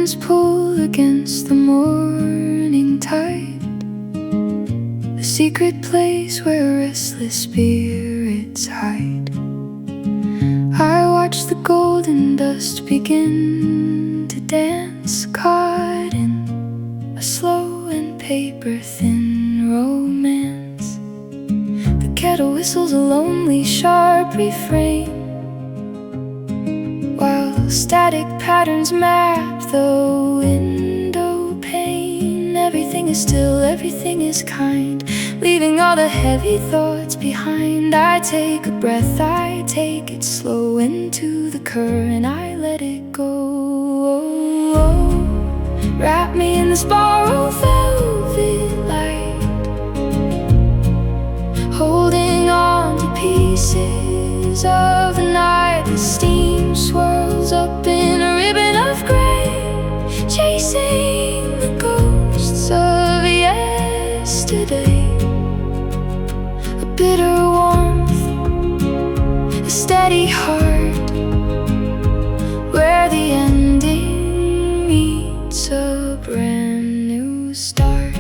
winds pull against the morning tide, the secret place where restless spirits hide. I watch the golden dust begin to dance, caught in a slow and paper-thin romance. The kettle whistles a lonely, sharp refrain, while static patterns map the window pane. Everything is still, everything is kind, leaving all the heavy thoughts behind. I take a breath, I take it slow into the current, I let it go. Wrap me in this borrowed velvet light, holding on to pieces of the night. The steam swirls up in a ribbon of gray, chasing the ghosts of yesterday. A bitter warmth, a steady heart, where the ending meets a brand new start.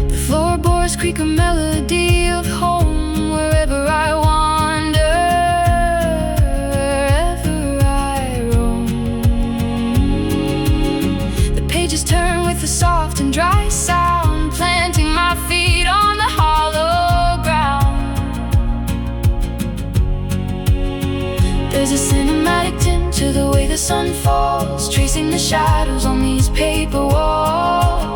The floorboards creak a melody of home wherever I wander, wherever I roam. The pages turn with a soft and dry sound, planting my feet on the hollow ground. There's a cinematic tint to the way the sun falls, tracing the shadows on these paper walls.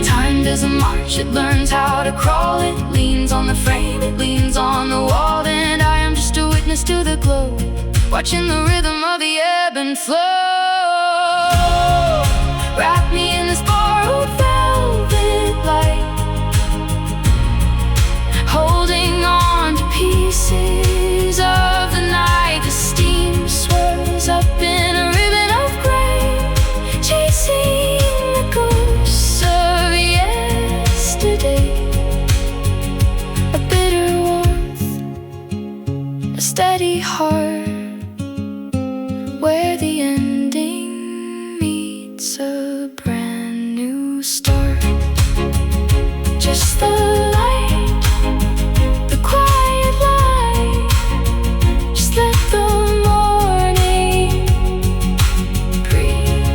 Time doesn't march, it learns how to crawl. It leans on the frame, it leans on the wall, and I am just a witness to the glow, watching the rhythm of the ebb and flow. Wrap me in this borrowed velvet light, holding on to pieces of the night. The steam swirls up in a ribbon of gray, chasing the ghosts of yesterday. A bitter warmth, a steady heart, where the ending meets a brand new start. Just the light, the quiet light, just let the morning breathe.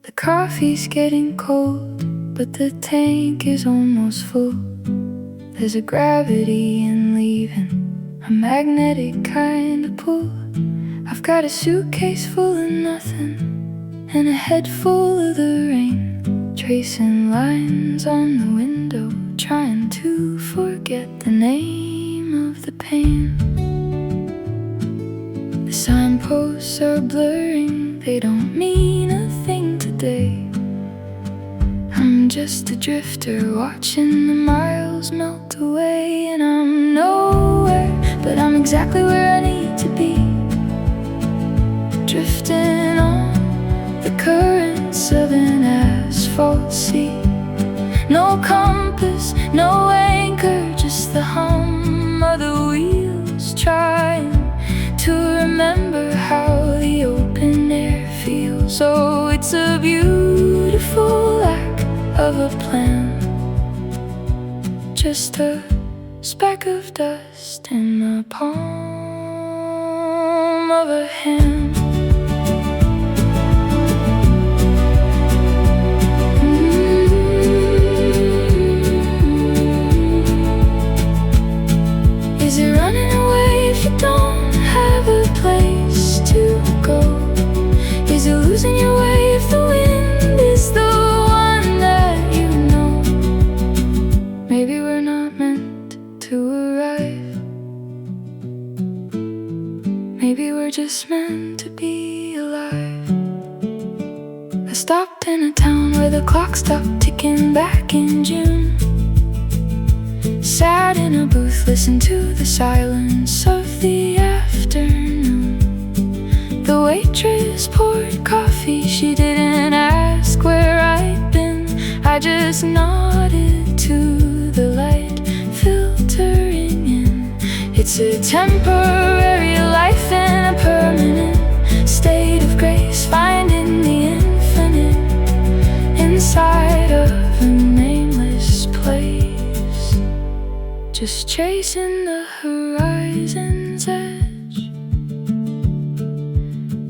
The coffee's getting cold, but the tank is almost full. There's a gravity in leaving, a magnetic kind of pull. I've got a suitcase full of nothing, and a head full of the rain, tracing lines on the window, trying to forget the name of the pain. The signposts are blurring, they don't mean a thing today. I'm just a drifter, watching the miles melt away. And I'm nowhere, but I'm exactly where I need to be, drifting on the currents of an asphalt sea. No compass, no anchor, just the hum of the wheels, trying to remember how the open air feels. Oh, it's a beautiful lack of a plan, just a speck of dust in the palm of a hand. Is it running away if you don't have a place to go? Is it losing your way if the wind is stopped ticking back in June. Sat in a booth, listened to the silence of the afternoon. The waitress poured coffee, she didn't ask where I'd been. I just nodded to the light filtering in. It's a temporary life in a permanent state of grace, finding the infinite inside of a nameless place. Just chasing the horizon's edge,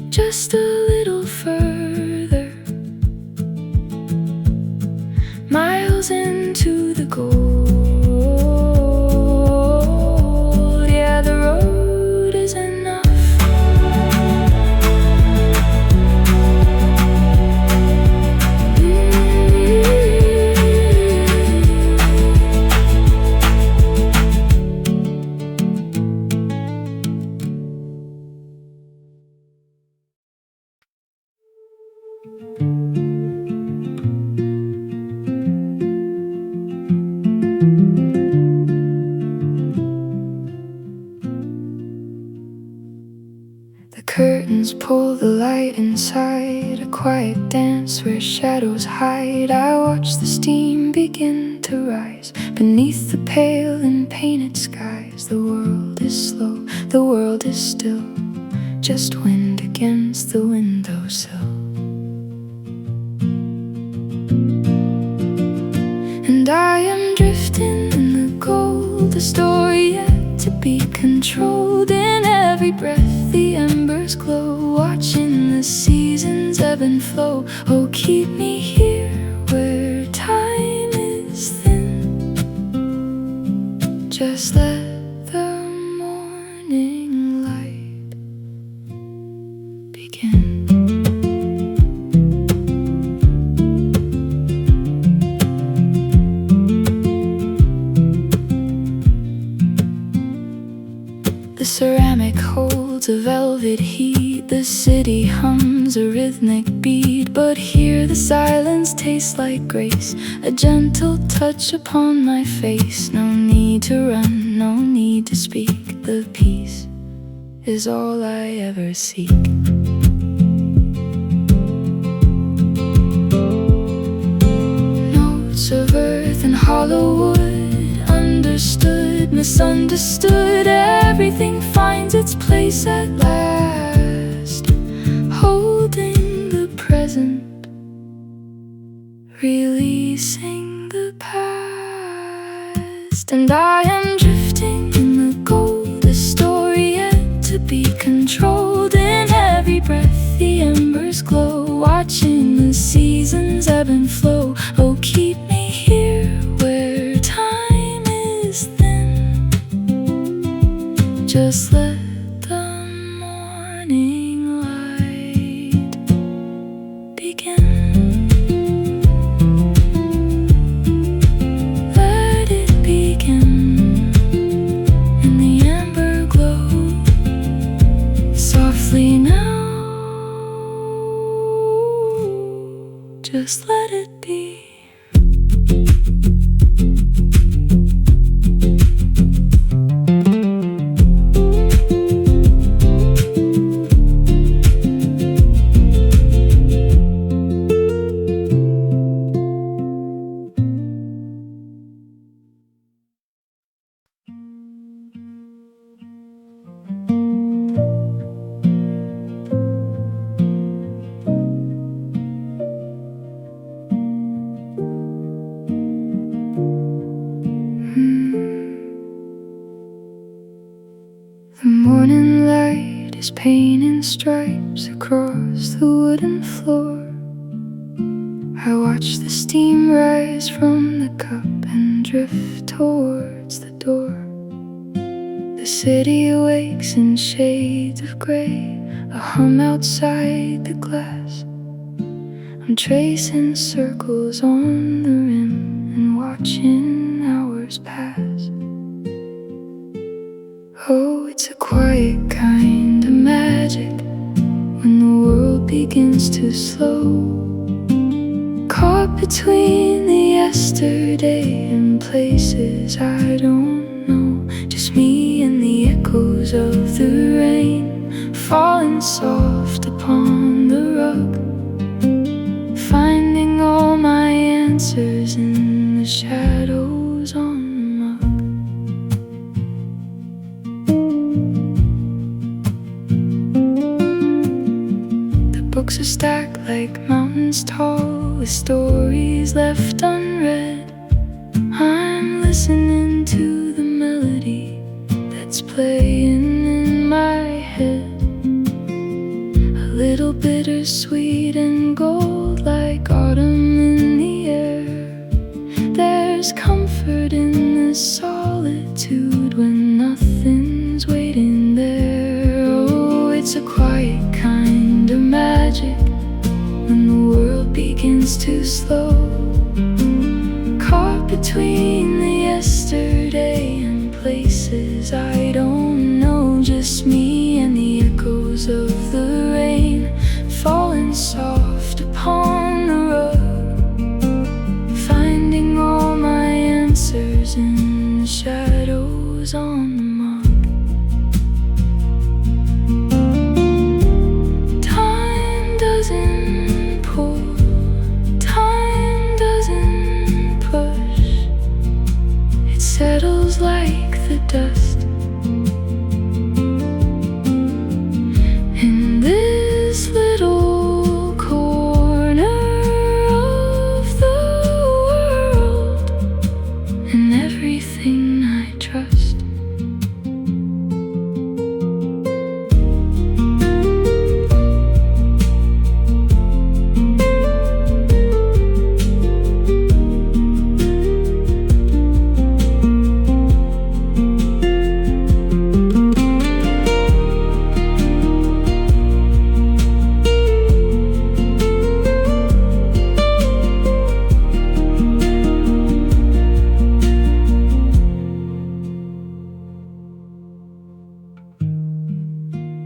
just a little further, miles into the gold. Yeah, the road is enough. The curtains pull the light inside, a quiet dance where shadows hide. I watch the steam begin to rise beneath the pale and painted skies. The world is slow, the world is still, just wind against the windowsill. And I am drifting in the gold, a story yet to be controlled. In every breath the embers glow, watching the seasons ebb and flow. Oh, keep me here where time is thin. Just let the morning light begin. The ceramic holds a velvet heat, the city hums a rhythmic beat. But here the silence tastes like grace, a gentle touch upon my face. No need to run, no need to speak, the peace is all I ever seek. Notes of earth and hollow wood, understood, misunderstood, everything finds its place at last. Holding the present, releasing the past. And I am drifting in the gold, a story yet to be controlled. In every breath the embers glow, watching the seasons ebb and flow. Oh, keep me here where time is thin. Just let the morning light begin. Let it begin in the amber glow, softly now. Just let it be. The morning light is painting stripes across the wooden floor. I watch the steam rise from the cup and drift towards the door. The city awakes in shades of gray, a hum outside the glass. I'm tracing circles on the rim and watching hours pass. Oh, it's a quiet kind of magic when the world begins to slow. Caught between the yesterday and places I don't know. Just me and the echoes of the rain falling soft upon the rug, finding all my answers in the shadows on the mug. The books are stacked like mountains tall, with stories left unread. I'm listening to the melody that's playing in my head, a little bittersweet and gold like autumn in the air. There's comfort in this solitude when nothing's waiting there. Oh, it's a quiet kind of magic when the world begins to slow, caught between the yesterday and places I don't know. Just me and the echoes of the rain falling soft upon the rug, finding all my answers in the shadows on the mug. Time doesn't pull, time doesn't push, it settles like the dust in this little corner of the world, and everything I trust.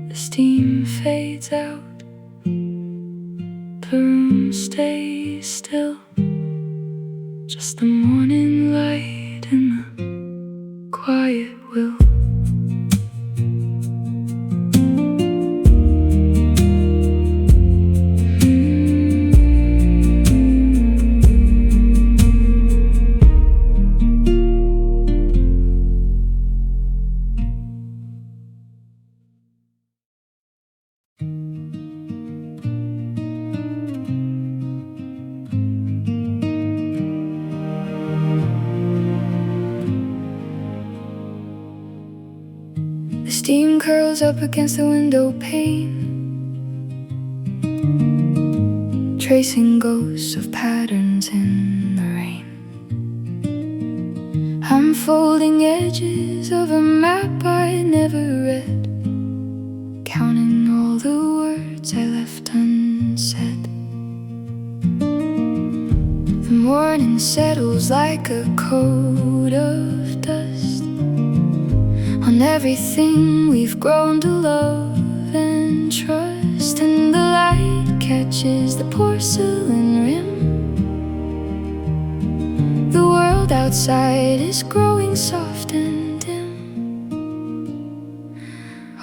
The steam fades out, the room stays still, just the morning light and the quiet will. The steam curls up against the window pane, tracing ghosts of patterns in the rain. I'm folding edges of a map I never read, counting all the words I left unsaid. The morning settles like a coat of dust on everything we've grown to love and trust, and the light catches the porcelain rim. The world outside is growing soft and dim.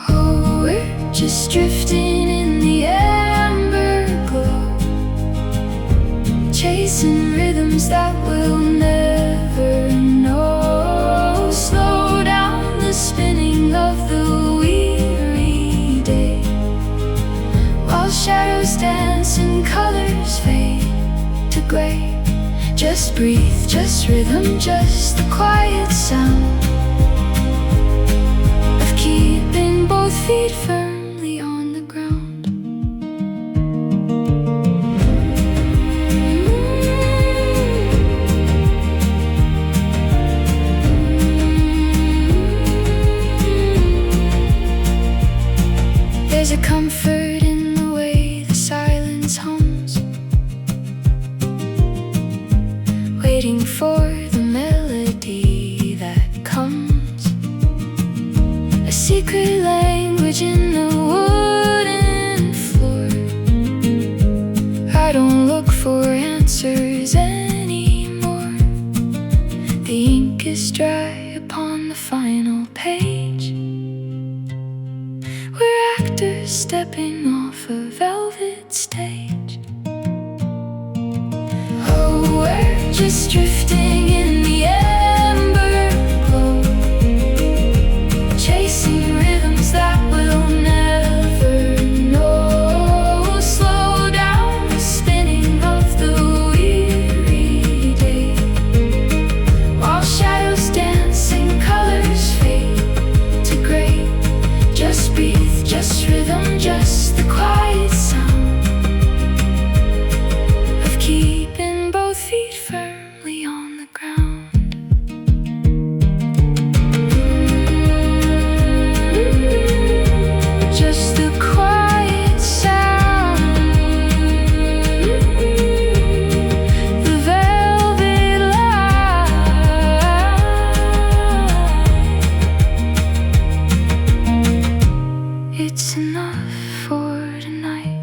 Oh, we're just drifting in the amber glow, chasing rhythms that we'll never know. Slow down the spinning of the weary day, while shadows dance and colors fade to gray. Just breathe, just rhythm, just the quiet sound of keeping both feet firmly on the ground. There's a comfort in the way the silence hums, waiting for the melody that comes. A secret language in the wooden floor. I don't look for answers is dry upon the final page. We're actors stepping off a velvet stage. Oh, we're just drifting in the amber glow, chasing rhythms that we'll never know. Slow down the spinning of the weary day, while shadows dance and colors fade to gray. Just breathe, just rhythm, just the quiet sound of keeping both feet firmly on the ground. Just the quiet sound, the velvet light. It's enough for tonight.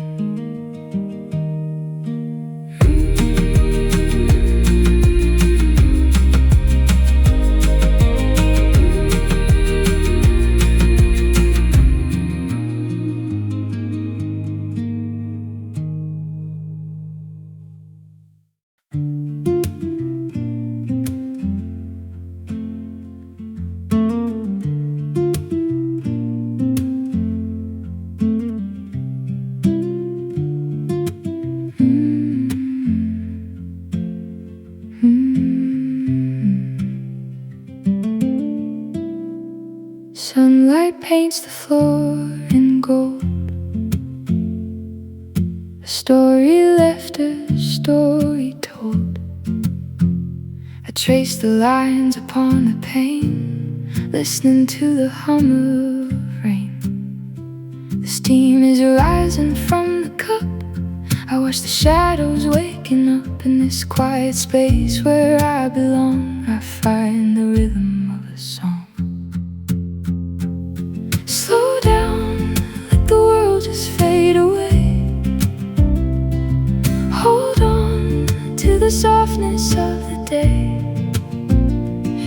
Sunlight paints the floor in gold, a story left, a story told. I trace the lines upon the pane, listening to the hum of rain. The steam is rising from the cup. I watch the shadows waking up in this quiet space where I belong. I find the rhythm of a song. Slow down, let the world just fade away. Hold on to the softness of the day.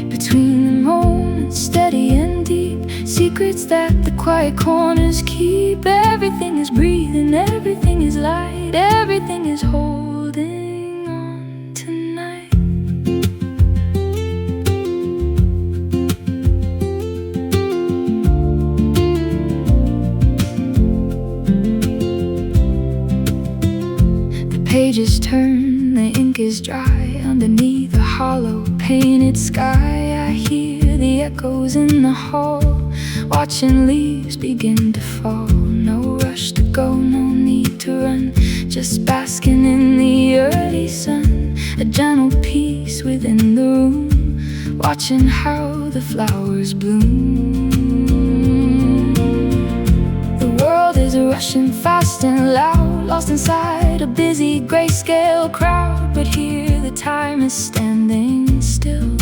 Between the moments, steady and deep, secrets that the quiet corners keep. Everything is breathing, everything is light, everything is holding on tonight. The pages turn, the ink is dry. Underneath the hollow painted sky, I hear the echoes in the hall, watching leaves begin to fall. No rush to go, no need to run, just basking in the early sun. A gentle peace within the room, watching how the flowers bloom. The world is rushing fast and loud, lost inside a busy grayscale crowd. But here the time is standing still,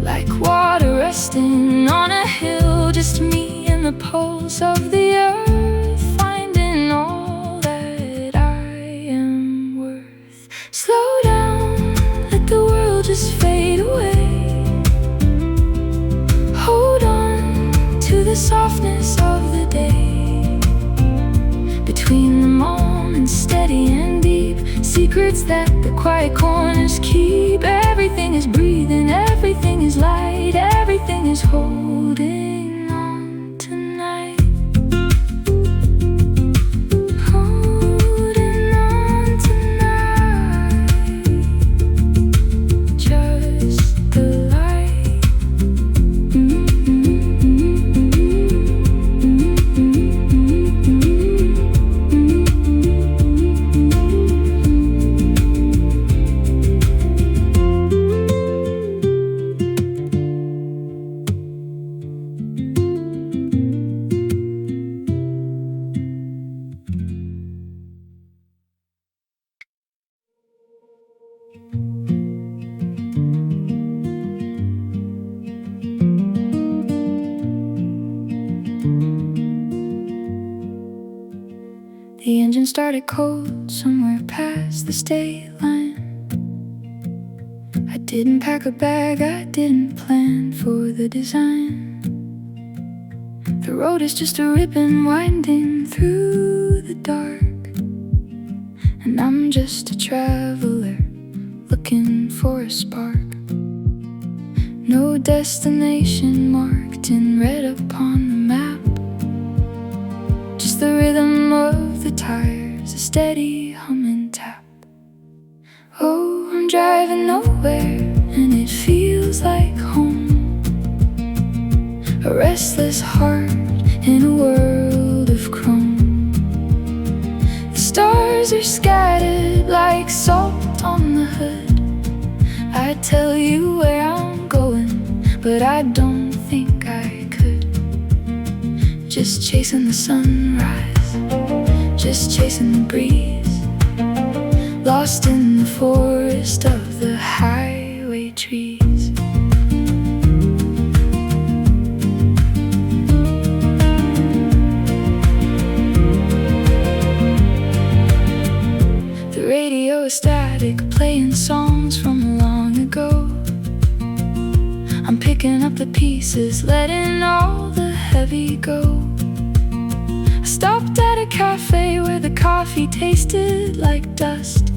like water resting on a hill. Just me and the pulse of the earth, finding all that I am worth. Slow down, let the world just fade away. Hold on to the softness of the day. Between the moments, steady and deep, secrets that the quiet corners keep. Everything is breathing, everything is light, everything is holding on tonight. Holding on tonight. Just the light. The engine started cold somewhere past the state line. I I didn't pack a bag, I didn't plan for the design. The road is just a ribbon winding through the dark, and I'm just a traveler looking for a spark. No destination marked in red upon the map, just the rhythm of the tires, a steady hum and tap. Oh, I'm driving nowhere and it feels like home, a restless heart in a world of chrome. The stars are scattered like salt on the hood. I'd tell you where I'm going, but I don't think I could. Just chasing the sunrise, just chasing the breeze, lost in the forest of the highway trees. The radio is static, playing songs from long ago. I'm picking up the pieces, letting all the heavy go. I stopped at a cafe where the coffee tasted like dust,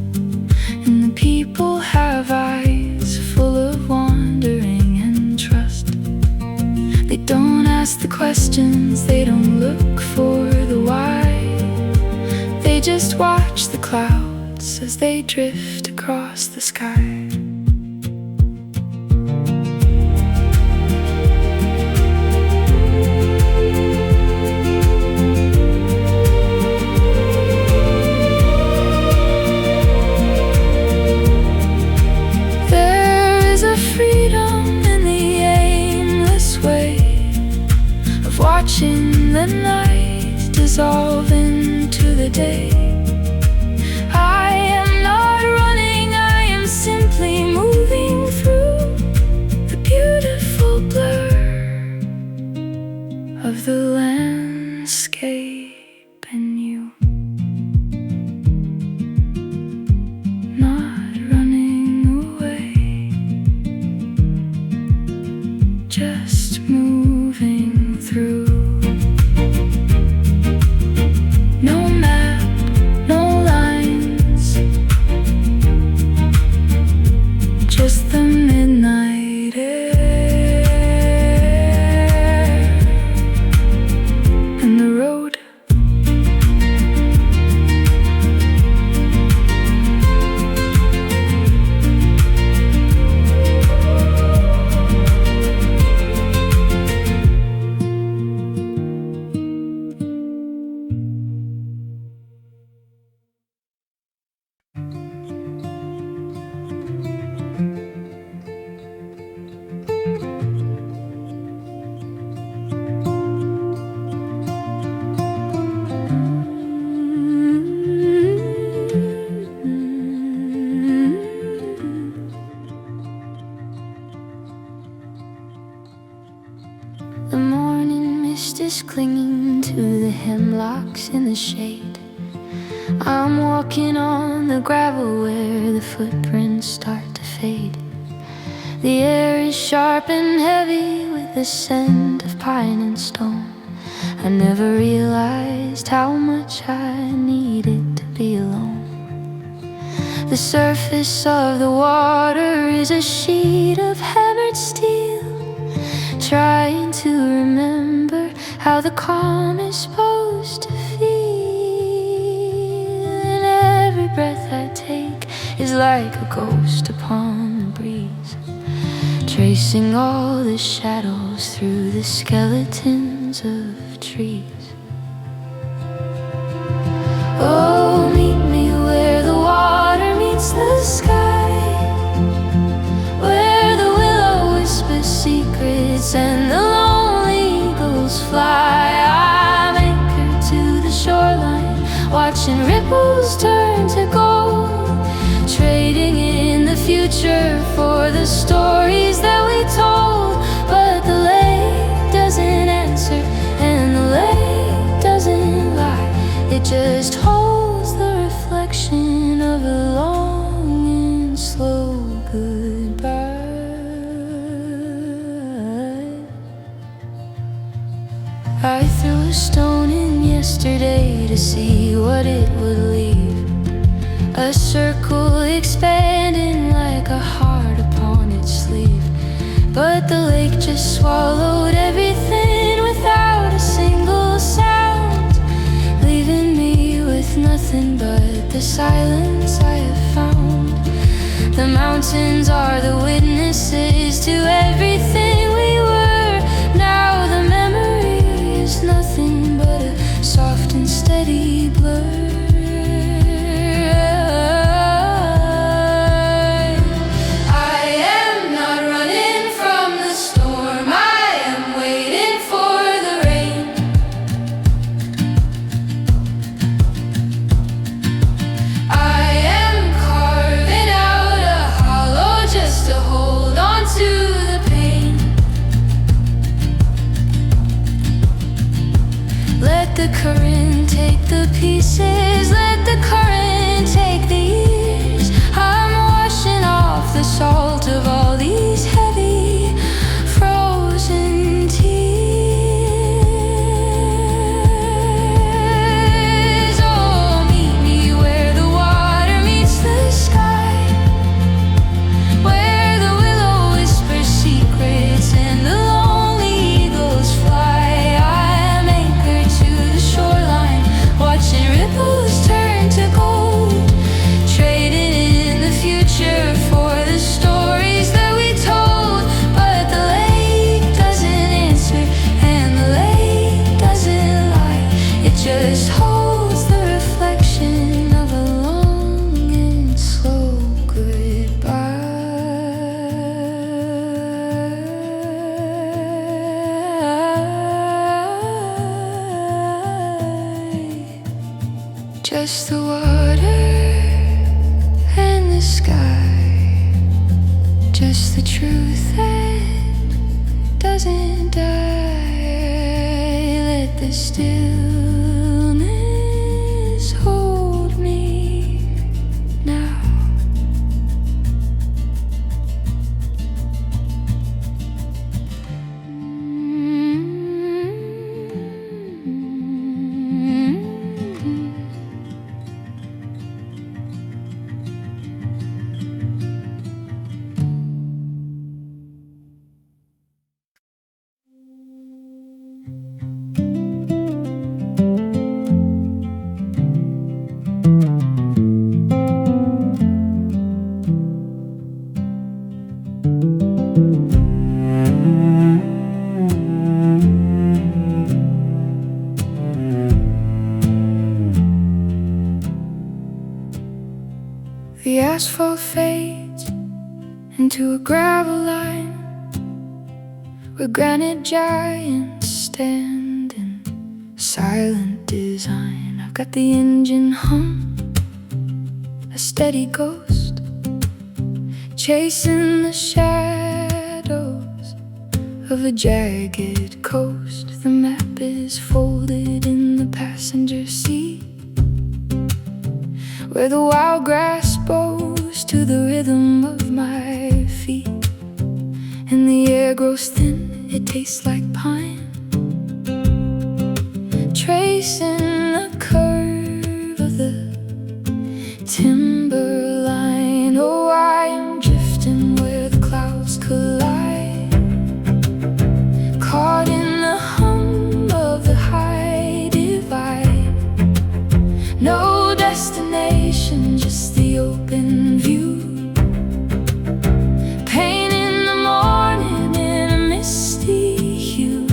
and the people have eyes full of wandering and trust. They don't ask the questions, they don't look for the why. They just watch the clouds as they drift across the sky. Watching the night dissolve into the day. I am not running, I am simply moving through the beautiful blur of the landscape and you. Not running away, just moving through. No map, no lines, just the midnight air and the road. The morning mist is clinging to the hemlocks in the shade. I'm walking on the gravel where the footprints start to fade. The air is sharp and heavy with the scent of pine and stone. I never realized how much I needed to be alone. The surface of the water is a sheet of hammered steel, trying to remember how the calm is supposed to feel. And every breath I take is like a ghost upon the breeze, tracing all the shadows through the skeletons of trees. Oh, meet me where the water meets the sky, where the willow whispers secrets and the lonely eagles fly. I'm anchored to the shoreline, watching ripples turn to gold, trading in the future for the stories that we told. But the lake doesn't answer and the lake doesn't lie. It just holds the reflection of a long and slow goodbye. a stone in yesterday to see what it would leave. A circle expanding like a heart upon its sleeve. But the lake just swallowed everything without a single sound, leaving me with nothing but the silence I have found. The mountains are the witnesses to everything we were. Now the memory is nothing but a soft and steady blur. Let the current take the pieces, let the current take the years. I'm washing off the salt of all these heavy, frozen tears. Oh, meet me where the water meets the sky, where the willow whispers secrets and the lonely eagles fly. Watching ripples turn to gold, trading in the future for the stories that we told. But the lake doesn't answer and the lake doesn't lie. It just holds the reflection of a long and slow goodbye. Just the water and the sky, just the truth that doesn't die. Let the stillness hold me now. The asphalt fades into a gravel line where granite giants stand in silent design. I've got the engine hum, a steady ghost, chasing the shadows of a jagged coast. The map is folded in the passenger seat, where the wild grass bows to the rhythm of my feet. And the air grows thin, it tastes like pine, tracing the curve of the timberline. Oh, I am drifting where the clouds collide, caught in the hum of the high divide. No destination, just the open view. Pain in the morning in a misty hue.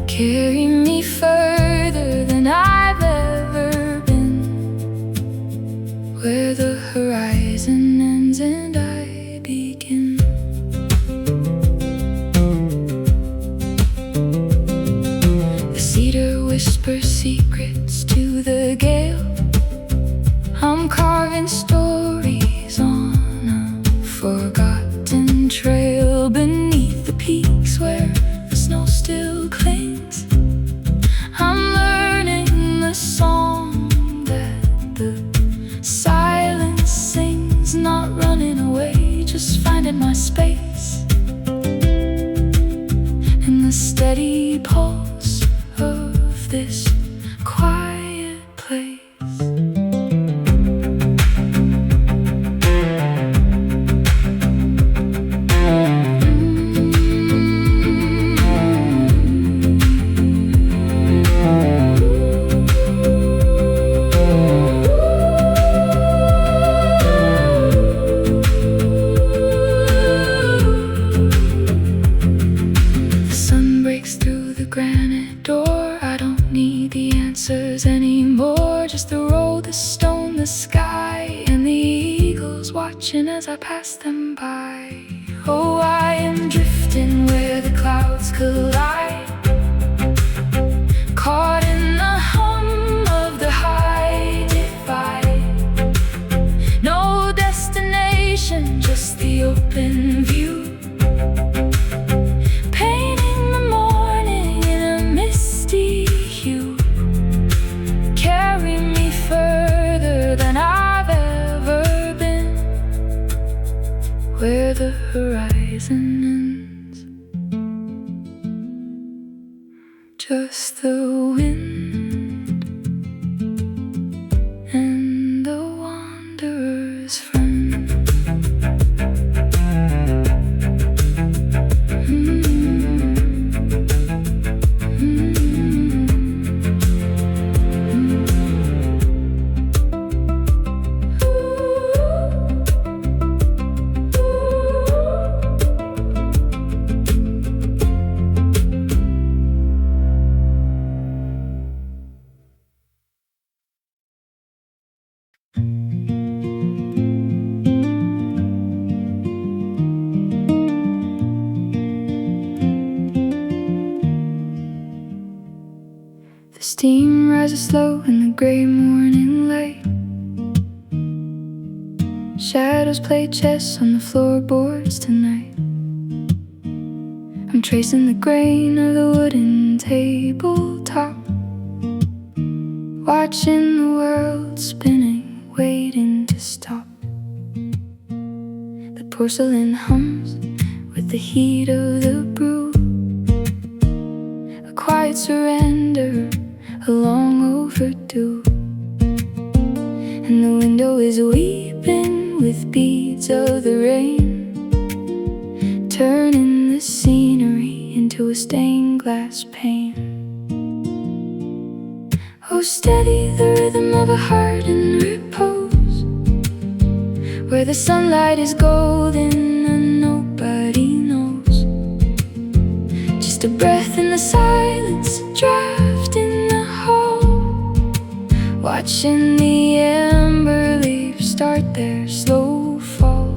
Carry me further than I've ever been, where the horizon ends and I begin. The cedar whispers secrets to the gale. I'm carving stories on a forgotten trail beneath the peaks where the snow still clings. I'm learning the song that the silence sings, not running away, just finding my space in the steady pulse of pass them by. Oh, I am drifting where the clouds collide, caught in the hum of the high divide. No destination, just the open view, painting the morning in a misty hue. Carry me further than I've ever been, where the horizon ends. Just the wind and the wanderer's friend. The steam rises slow in the gray morning light. Shadows play chess on the floorboards tonight. I'm tracing the grain of the wooden tabletop, watching the world spinning, waiting to stop. The porcelain hums with the heat of the brew, a quiet surrender, a long overdue. And the window is weeping with beads of the rain, turning the scenery into a stained glass pane. Oh, steady the rhythm of a heart in repose, where the sunlight is golden and nobody knows. Just a breath in the silence, a draft in the hall, watching the amber leaves start their slow fall.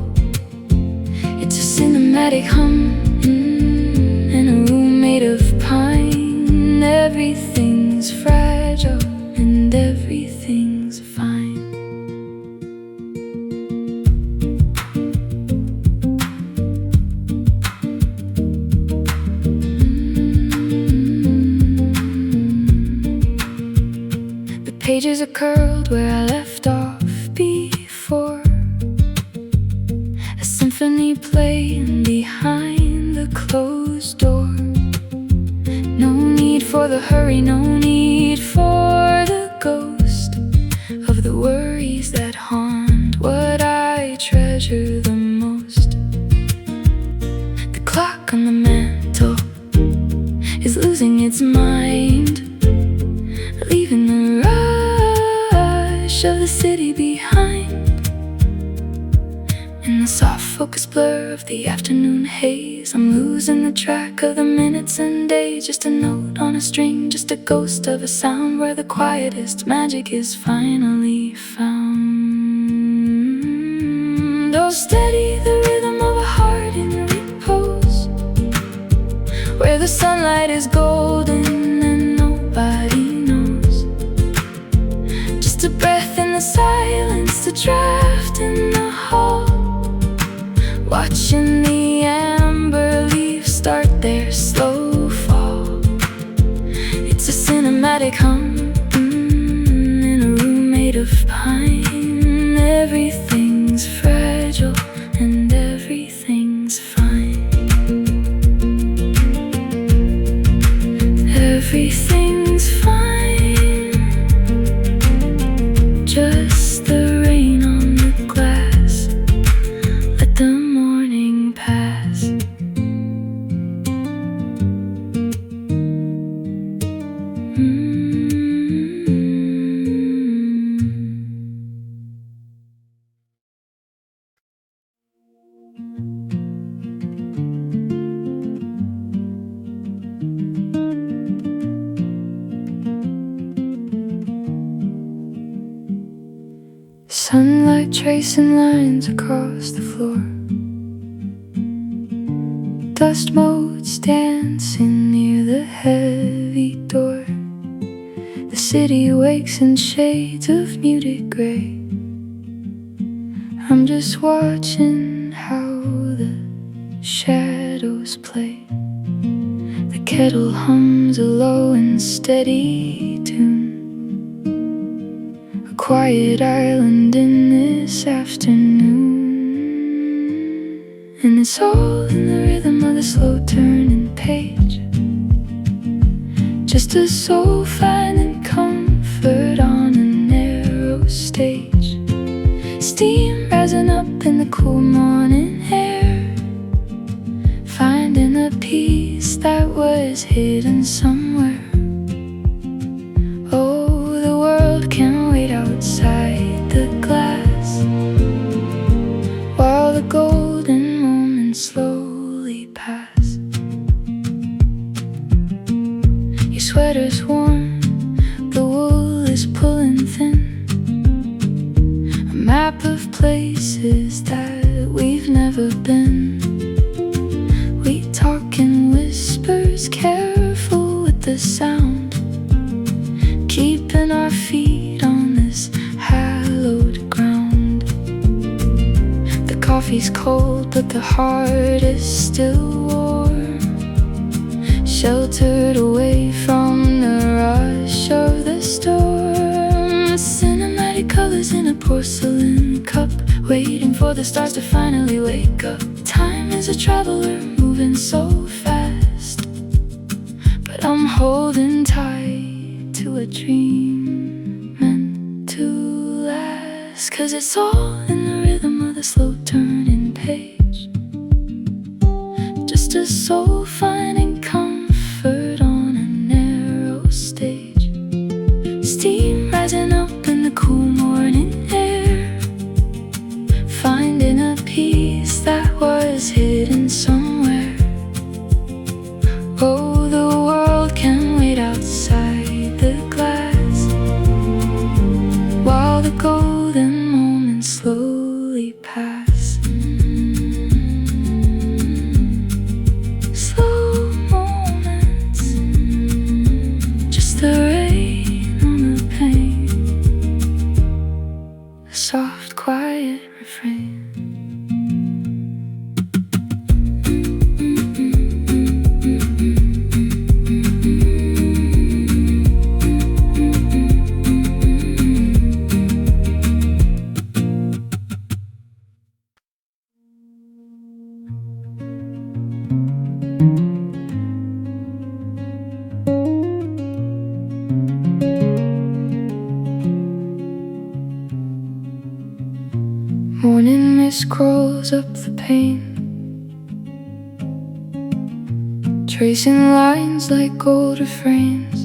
It's a cinematic hum in a room made of pine. Everything's fragile and everything's fine. The pages are curled where I left off before, a symphony playing behind the closed door. No need for the hurry, no need for the ghost of the worries that haunt what I treasure the most. The clock on the mantle is losing its mind, leaving the rush of the city behind. In the soft focus blur of the afternoon haze, I'm losing the track of the minutes and days. Just a note on a string, just a ghost of a sound, where the quietest magic is finally found. Oh, steady the rhythm of a heart in repose, where the sunlight is golden and nobody knows. Just a breath in the silence, a draft in the hall, watching the amber leaves start their slow fall. It's a cinematic hum in a room made of pine. Everything's fragile and everything's fine. Everything's fine, just the rain on the glass. Let the morning pass. tracing lines across the floor. Dust motes dancing near the heavy door. The city wakes in shades of muted gray. I'm just watching how the shadows play. The kettle hums a low and steady tune. A quiet island in this afternoon. And it's all in the rhythm of the slow turning page. Just a soul finding comfort on a narrow stage. Steam rising up in the cool morning air, finding a peace that was hidden somewhere. Oh, the world can wait outside the glass, while the golden moments slowly pass. Your sweater's warm, the wool is pulling thin. A map of places that we've never been. We talk in whispers, careful with the sound, keeping our feet on this hallowed ground. The coffee's cold, but the heart is still warm, sheltered away from the rush of the storm. Cinematic colors in a porcelain cup, waiting for the stars to finally wake up. Time is a traveler, moving so fast, but I'm holding tight to a dream meant to last. 'Cause it's all in the rhythm of the slow turning page. Just a soul finding comfort on a narrow stage. Steam rising up in the cool morning air, finding a peace that was hidden somewhere. Oh, the world can wait outside the glass, while the golden moments slowly pass. Slow moments, just the rain on the pane, a soft, quiet refrain. Morning mist crawls up the pane, tracing lines like gold refrains.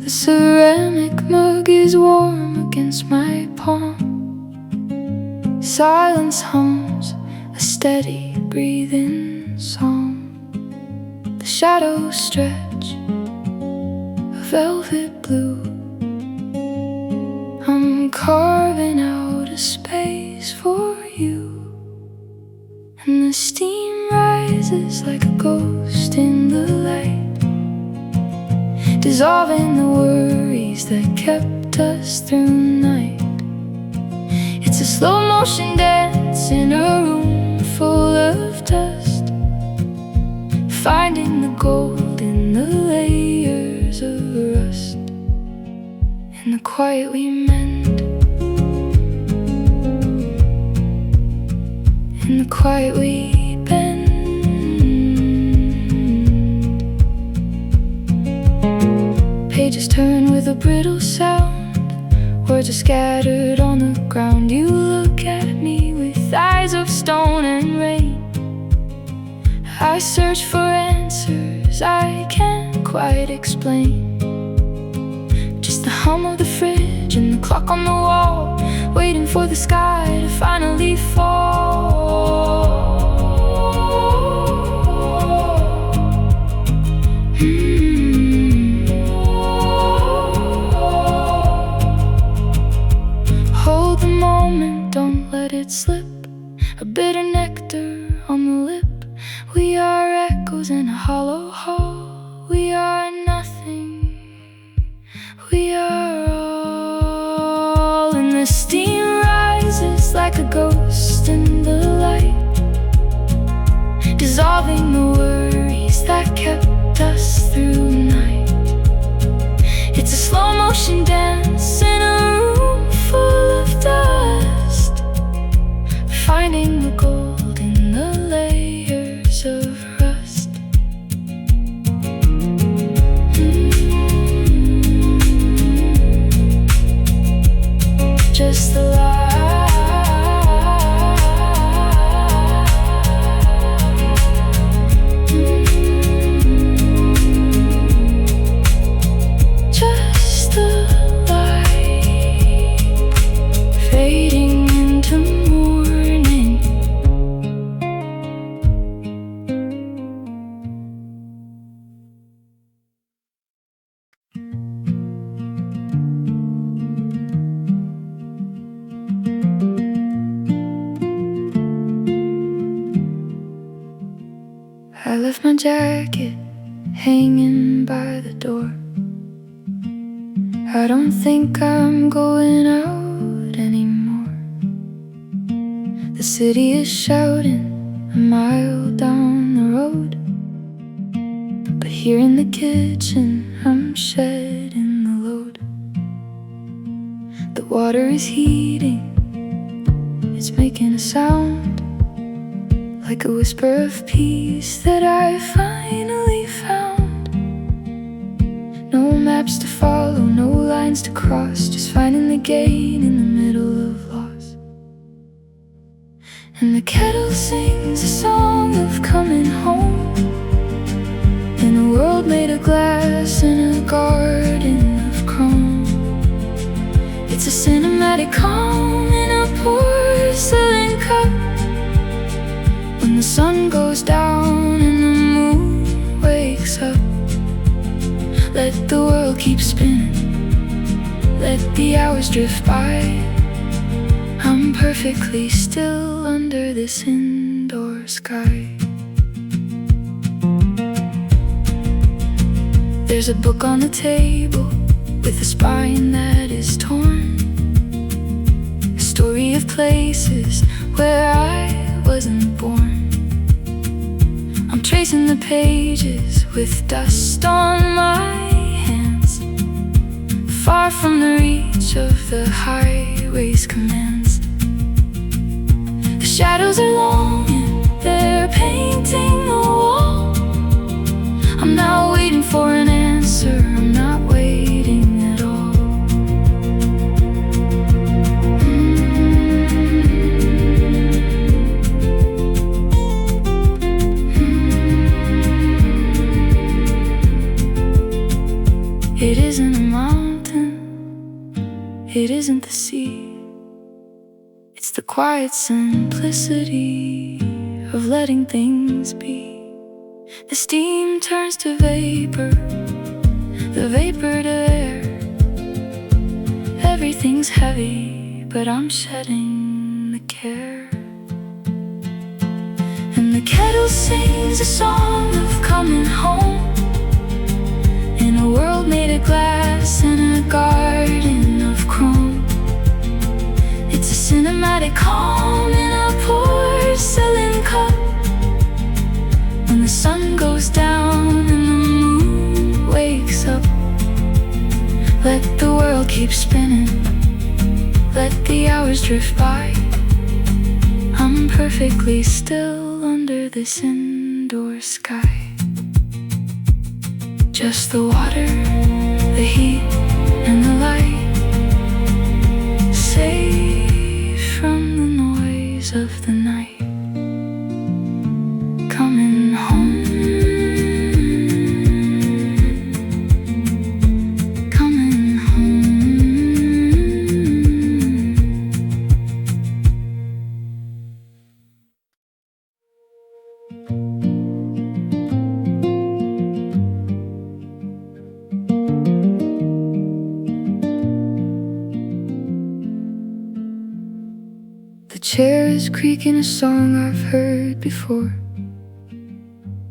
The ceramic mug is warm against my palm. Silence hums a steady breathing song. The shadows stretch a velvet blue. I'm carving out a space for you, and the steam rises like a ghost in the light, dissolving the worries that kept us through night. It's a slow motion dance in a room full of dust, finding the gold in the layers of rust. In the quiet we mend, in the quiet we bend. Pages turn with a brittle sound, words are scattered on the ground. You look at me with eyes of stone and rain. I search for answers I can't quite explain. Just the hum of the fridge and the clock on the wall, waiting for the sky to finally fall. Hold the moment bitter nectar on the lip. We are echoes in a hollow hall. We are nothing. We are all. And the steam rises like a ghost in the light, dissolving the worries that kept us through the night. It's a slow motion dance in a room full of dust, finding the gold in the layers of rust. Just the light. Just the light fading into morning. I left my jacket hanging by the door. I don't think I'm going out anymore. The city is shouting a mile down the road, but here in the kitchen I'm shedding the load. The water is heating, it's making a sound like a whisper of peace that I finally found. No maps to follow, no lines to cross, just finding the gain in the middle of loss. And the kettle sings a song of coming home, in a world made of glass, in a garden of chrome. It's a cinematic calm in a porcelain cup, when the sun goes down and the moon wakes up. Let the world keep spinning, let the hours drift by. I'm perfectly still under this indoor sky. There's a book on the table with a spine that is torn, a story of places where I wasn't born. I'm tracing the pages with dust on my hands, far from the reach of the highway's commands. The shadows are long and they're painting the wall. I'm not waiting for an answer, I'm not waiting at all. It isn't a mountain, it isn't the sea. It's the quiet simplicity of letting things be. The steam turns to vapor, the vapor to air. Everything's heavy, but I'm shedding the care. And the kettle sings a song of coming home, in a world made of glass, in a garden of chrome. It's a cinematic calm in a porcelain cup, when the sun goes down and the moon wakes up. Let the world keep spinning, let the hours drift by. I'm perfectly still under this indoor sky. Just the water, the heat, and the light, safe from the noise of the night. Coming home, coming home. chairs creak in a song I've heard before.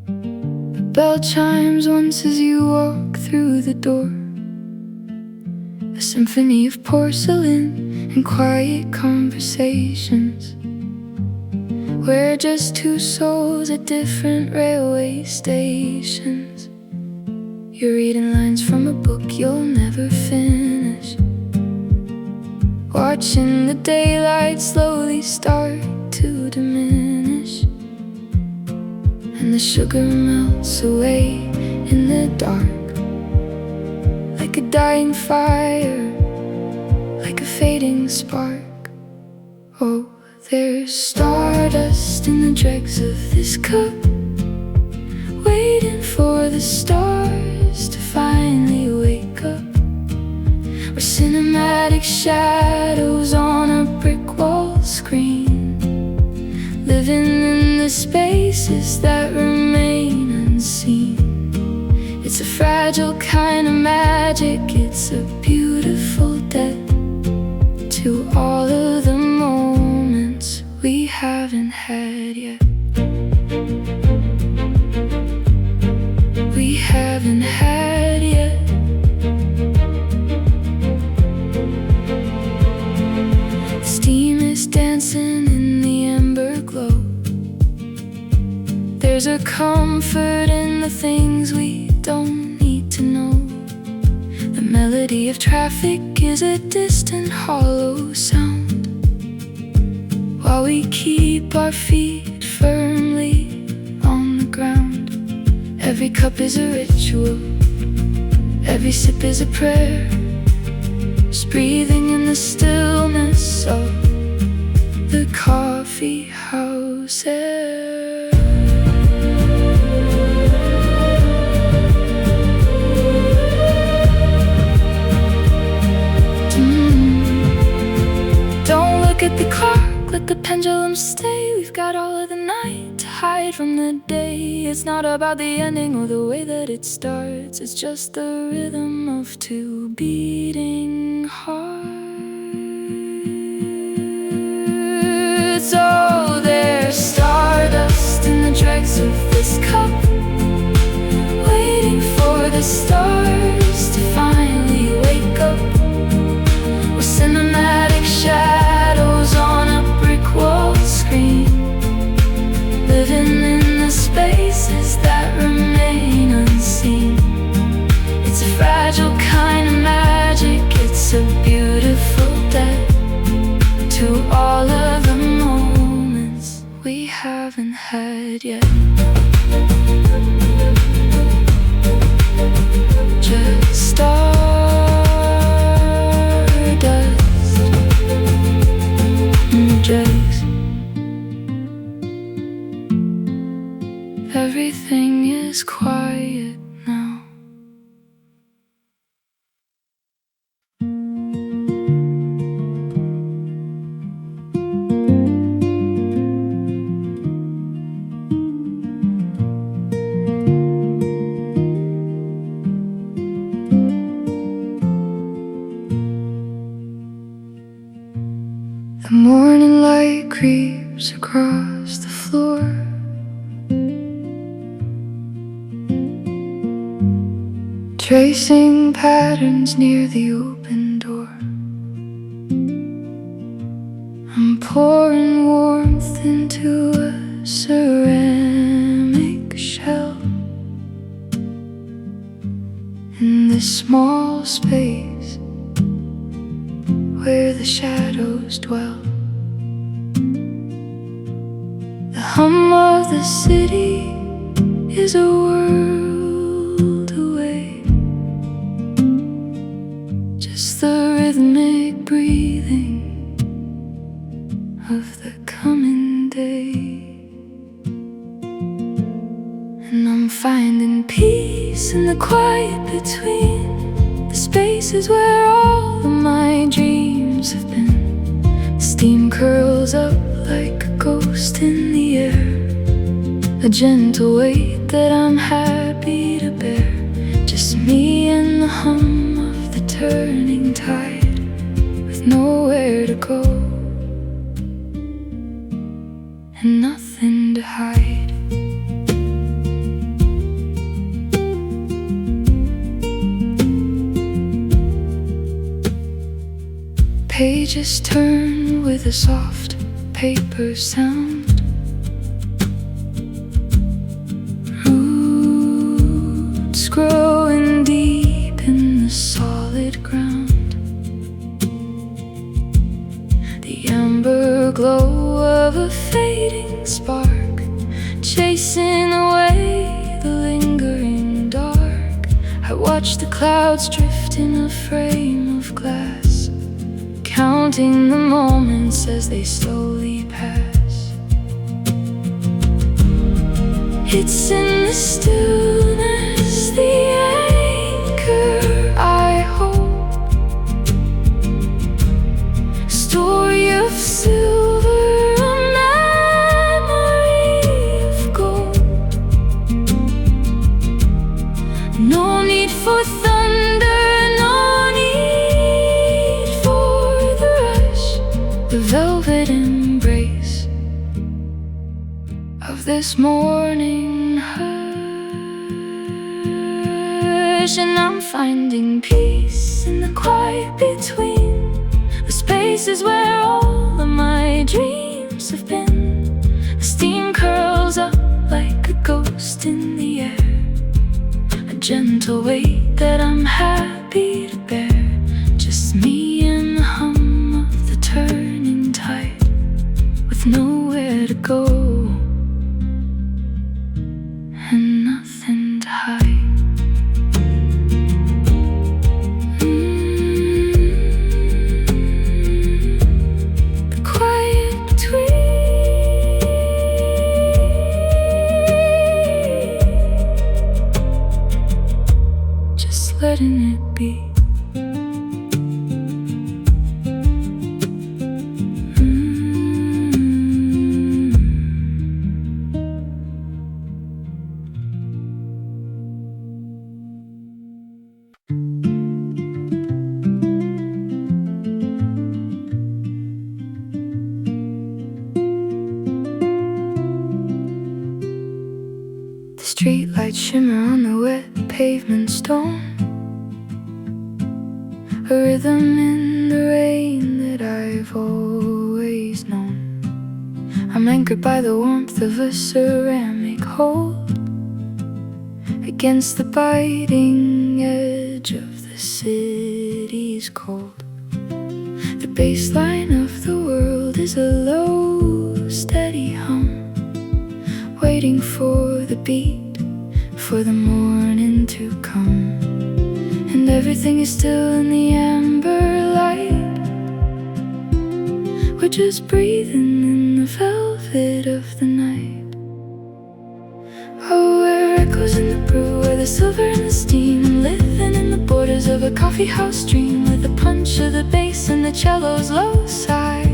The bell chimes once as you walk through the door. A symphony of porcelain and quiet conversations. We're just two souls at different railway stations. You're reading lines from a book you'll never finish, watching the daylight slowly start to diminish, and the sugar melts away in the dark, like a dying fire, like a fading spark. Oh, there's stardust in the dregs of this cup, waiting for the stars to finally wake up. We're cinematic shadows on a brick wall screen, living in the spaces that remain unseen. It's a fragile kind of magic, it's a beautiful debt to all of the moments we haven't had yet. We haven't had yet. Steam is dancing in the ember glow. There's a comfort in the things we don't need to know. The melody of traffic is a distant hollow sound, while we keep our feet firmly on the ground. Every cup is a ritual, every sip is a prayer, just breathing in the stillness of the coffee house air. Don't look at the clock, let the pendulum stay. We've got all of the night to hide from the day. It's not about the ending or the way that it starts, it's just the rhythm of two beating hearts. Oh, there's stardust in the dregs of this cup, waiting for the stars to finally wake up. We're cinematic shadows on a brick wall screen, living in the spaces that remain unseen. It's a fragile kind of magic, it's a beautiful debt to all of the moments we haven't had yet. Just stardust and dregs. Everything is quiet now. The morning light creeps across the floor, tracing patterns near the open door. I'm pouring warmth into a ceramic shell in this small space where the shadows dwell. The hum of the city is a world away, just the rhythmic breathing of the coming day. And I'm finding peace in the quiet between the spaces where all of my dreams have been. Steam curls up like a ghost in the air, a gentle weight that I'm happy to bear. Just me and the hum of the turning tide, with nowhere to go. and nothing to hide. Pages turn with a soft paper sound. Roots growing deep in the solid ground. The amber glow of a fading spark, chasing away the lingering dark. I watch the clouds drift in a frame of glass, counting the moments as they slowly pass. It's in the stillness, the anchor I hold, story of silver, a memory of gold. No need for thunder, no need for the rush, the velvet embrace of this morning hush. And I'm finding peace in the quiet between the spaces where all of my dreams have been. The steam curls up like a ghost in the air, a gentle weight that I'm happy to bear. Just me and the hum of the turning tide, with nowhere to go and nothing to hide. The quiet between, just letting it be. Streetlights shimmer on the wet pavement stone, a rhythm in the rain that I've always known. I'm anchored by the warmth of a ceramic hold, against the biting edge of the city's cold. The baseline of the world is a low, steady hum, waiting for the beat, for the morning to come. And everything is still in the amber light. We're just breathing in the velvet of the night. Oh, where echoes in the brew, where the silver and the steam, living in the borders of a coffee house dream, with the punch of the bass and the cello's low side.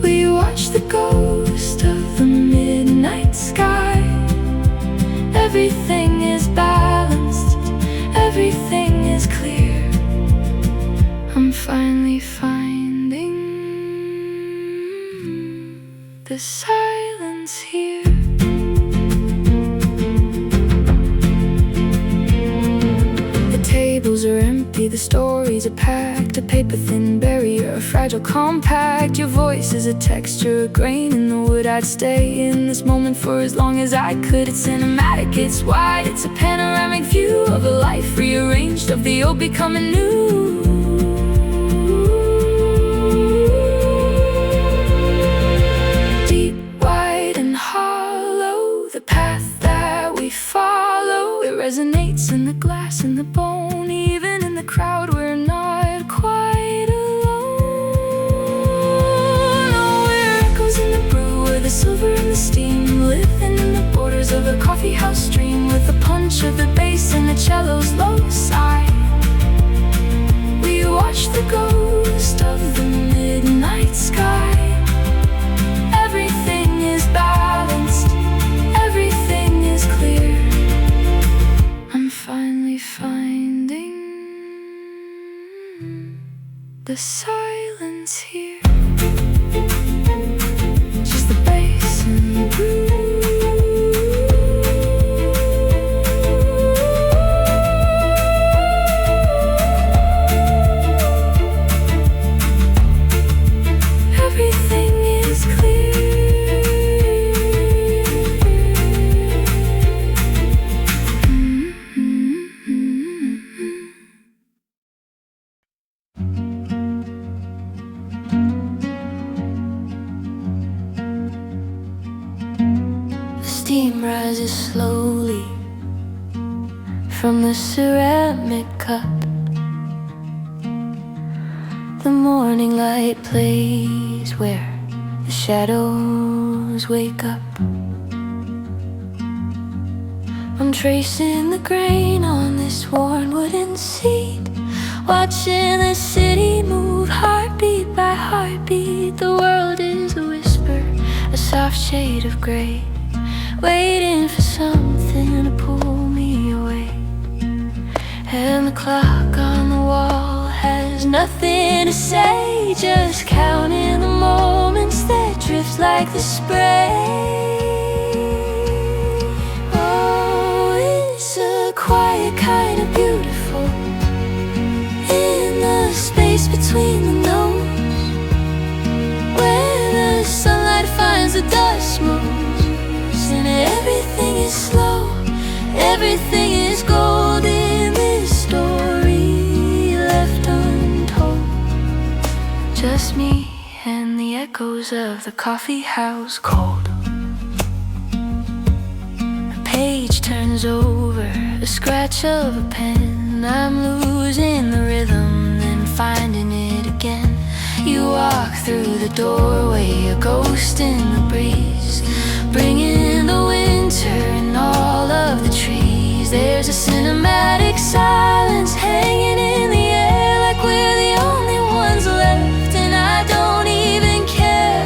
We watch the ghost of the midnight sky. Everything is balanced, everything is clear. I'm finally finding the silence here. The tables are empty, the stories are packed, a paper-thin barrier, a fragile compact. Your voice is a texture, a grain in the wood. I'd stay in this moment for as long as I could. It's cinematic, it's wide, it's a panoramic view of a life rearranged, of the old becoming new. Deep, wide, and hollow, the path that we follow, it resonates in the glass and the bone. Even in the crowd, we're not quite alone. Oh, where echoes in the brew, where the silver and the steam, living in the borders of a coffee house dream, with the punch of the bass and the cello's low side. We watch the ghost of the midnight sky. Everything is balanced, everything is clear. I'm finally finding the silence here. Just the steam rises slowly from the ceramic cup. The morning light plays where the shadows wake up. I'm tracing the grain on this worn wooden seat, watching the city move heartbeat by heartbeat. The world is a whisper, a soft shade of gray, waiting for something to pull me away. And the clock on the wall has nothing to say, just counting the moments that drift like the spray. Oh, it's a quiet kind of beautiful, in the space between the notes, where the sunlight finds the dust moves, and everything is slow, everything is gold in this story left untold. Just me and the echoes of the coffee house cold. A page turns over, a scratch of a pen. I'm losing the rhythm, then finding it again. You walk through the doorway, a ghost in the breeze, bringing the winter and all of the trees. There's a cinematic silence hanging in the air, like we're the only ones left, and I don't even care.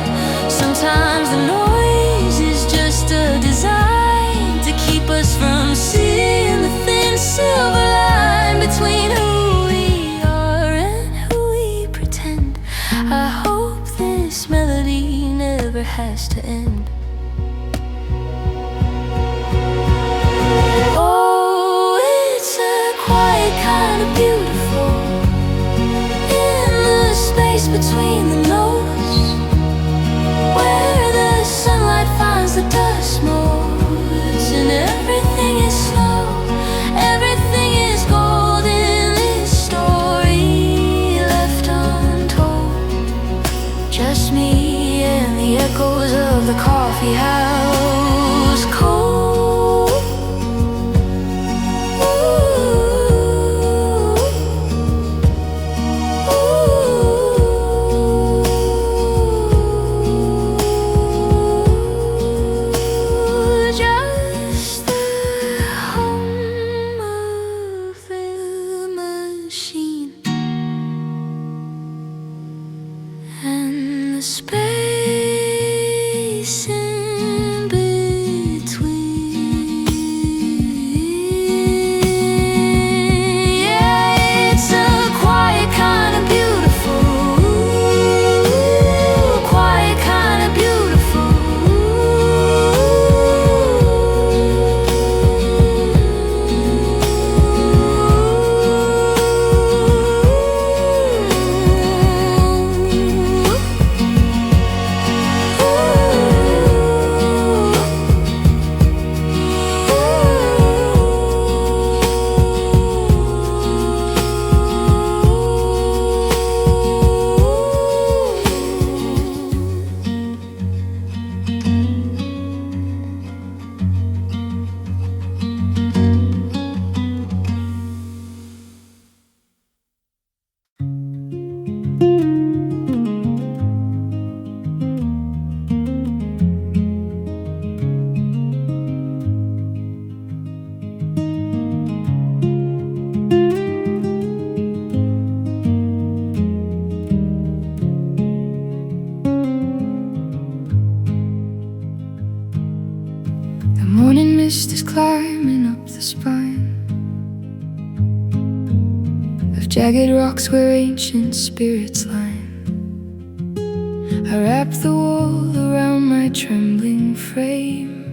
Sometimes the noise is just a design to keep us from seeing the thin silver line between who we are and who we pretend. I hope this melody never has to end. Oh, it's a quiet kind of beautiful, in the space between the notes, where the sunlight finds the dust motes, and everything is slow, everything is gold in this story left untold. Just me and the echoes of the coffee house cold. Just the hum of the machine and the space in between. Yeah, it's a quiet kind of beautiful, quiet kind of beautiful. The morning mist is climbing up the spine of jagged rocks where ancient spirits line. I wrap the wall around my trembling frame.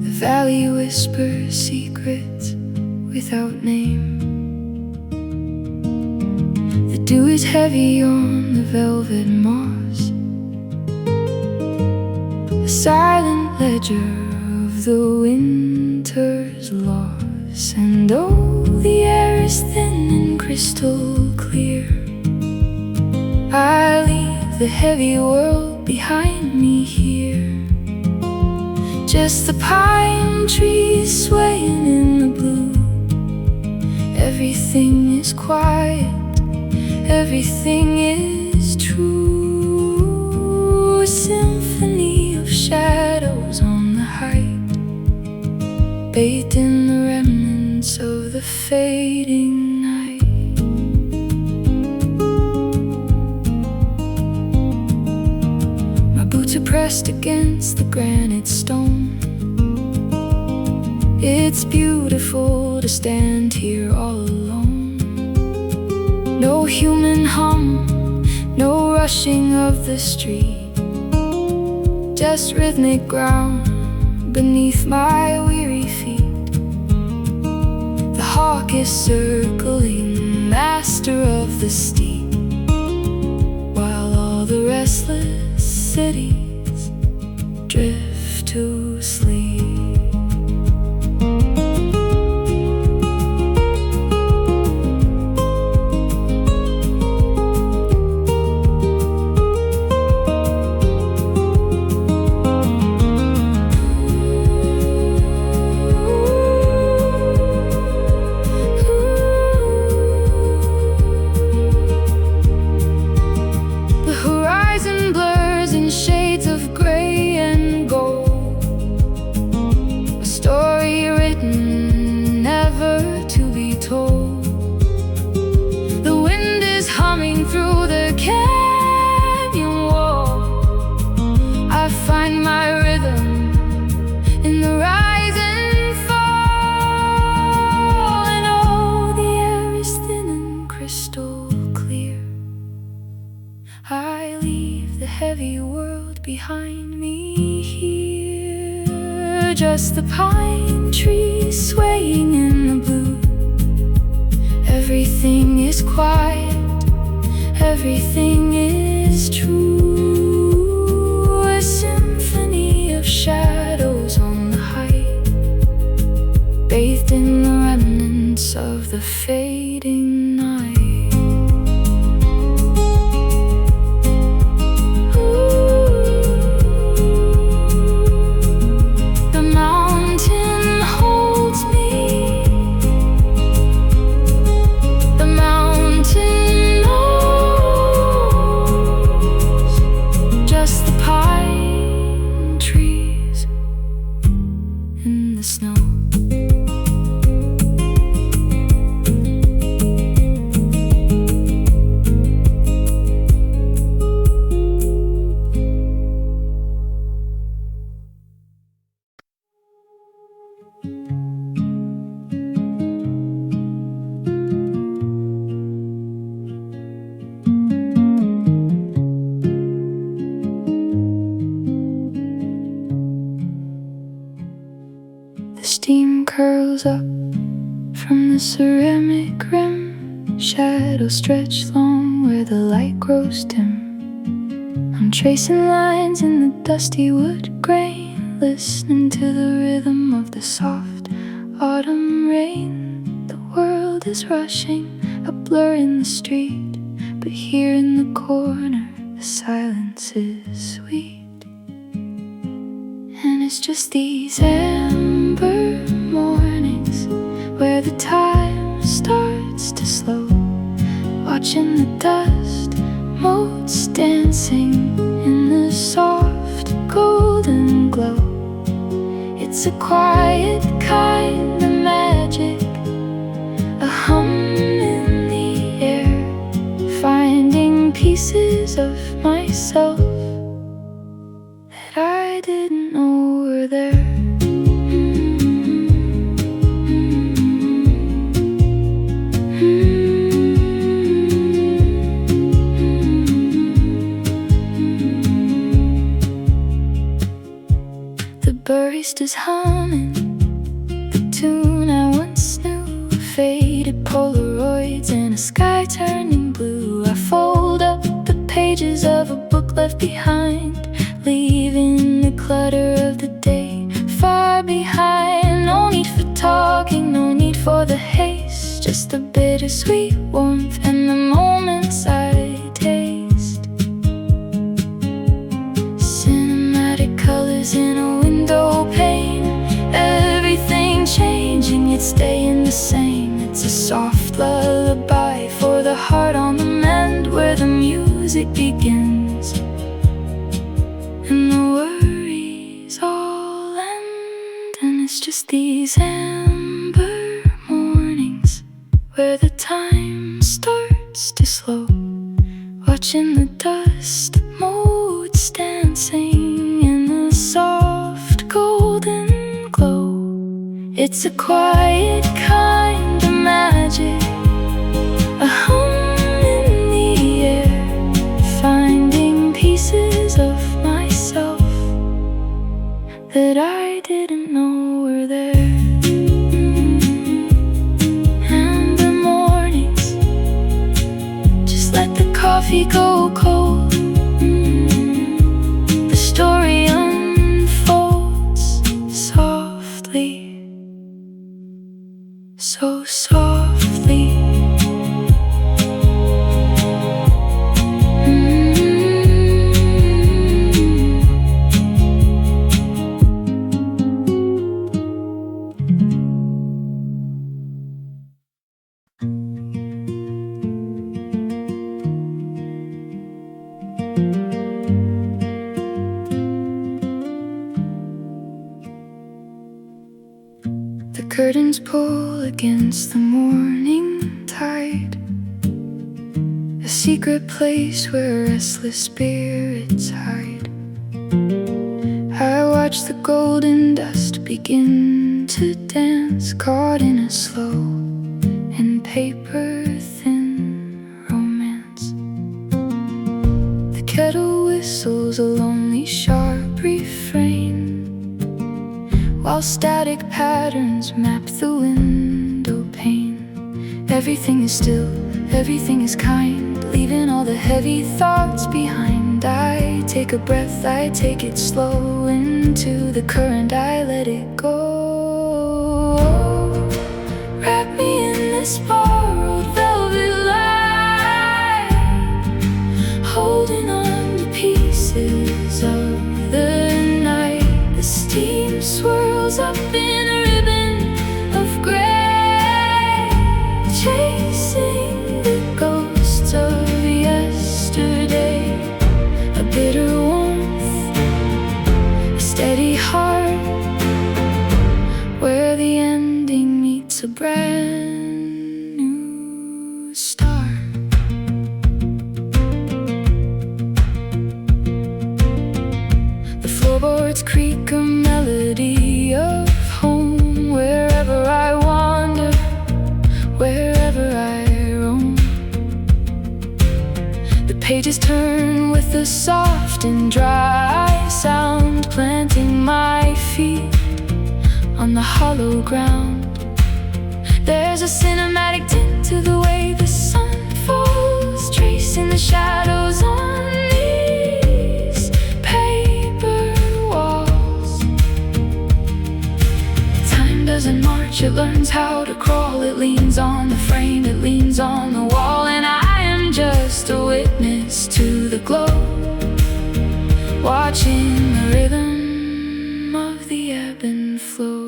The valley whispers secrets without name. The dew is heavy on the velvet moss, a silent ledger of the winter's loss. And oh, the air is thin and crystal clear. I leave the heavy world behind me here. Just the pine trees swaying in the blue. Everything is quiet, everything is true. A symphony of shadows on the height, bathed in the remnants of the fading night. My boots are pressed against the granite stone. It's beautiful to stand here all alone. No human hum, no rushing of the street, just rhythmic ground beneath my weary feet. The hawk is circling, master of the steep, while all the restless cities drift to sleep. I leave the heavy world behind me here. Just the pine trees swaying in the blue. Everything is quiet, everything is true. A symphony of shadows on the height, bathed in the remnants of the fading night. Steam curls up from the ceramic rim. Shadows stretch long where the light grows dim. I'm tracing lines in the dusty wood grain, listening to the rhythm of the soft autumn rain. The world is rushing, a blur in the street, but here in the corner the silence is sweet. And it's just these amber mornings where the time starts to slow, watching the dust motes dancing in the soft golden glow. It's a quiet kind of magic, a hum in the air, finding pieces of myself that I didn't know were there. The barista's humming the tune I once knew, faded Polaroids in a sky turning blue. I fold up the pages of a book left behind, leaving the clutter of the day far behind. No need for talking, no need for the haste, just the bittersweet warmth and the moments I taste. Cinematic colors in a window pane, music begins, and the worries all end. And it's just these amber mornings where the time starts to slow, watching the dust motes dancing in the soft golden glow. It's a quiet kind of magic, a hum in the air, finding pieces of myself that I didn't know were there. And the mornings, just let the coffee go cold. The story unfolds softly, so softly. The curtains pull against the morning tide, a secret place where restless spirits hide. I watch the golden dust begin to dance, caught in a slow and paper-thin romance. The kettle whistles a lonely, sharp refrain, while static patterns map the window pane. Everything is still, everything is kind, leaving all the heavy thoughts behind. I take a breath, I take it slow, into the current I let it go. Wrap me in this borrowed velvet light, holding on to pieces of the night. The steam swirls up in a ribbon of gray, chasing the ghosts of yesterday. A bitter warmth, a steady heart, where the ending meets a brand new start. The floorboards creak a melody of home, wherever I wander, wherever I roam. The pages turn with a soft and dry sound, planting my feet on the hollow ground. There's a cinematic tint to the way the sun falls, tracing the shadows on these paper walls. Time doesn't march, it learns how to crawl. It leans on the frame, it leans on the wall, and I am just a witness to the glow, watching the rhythm of the ebb and flow.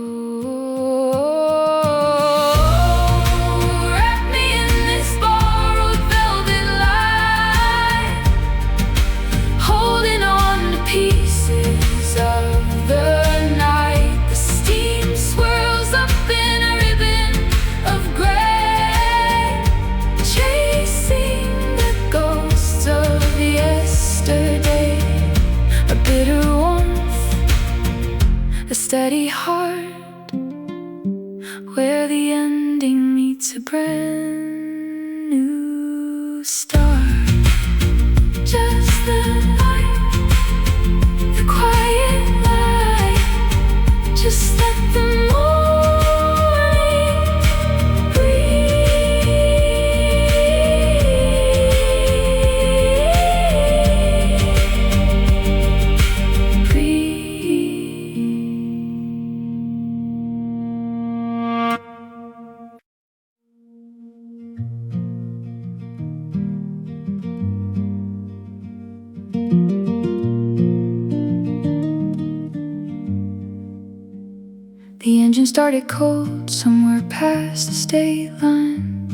Wrap me in this borrowed velvet light, holding on to pieces of the night. The steam swirls up in a ribbon of gray, chasing the ghosts of yesterday. A bitter warmth, a steady heart, where the ending meets a brand new start. Just the light, the quiet light, just let the morning The engine started cold somewhere past the state line.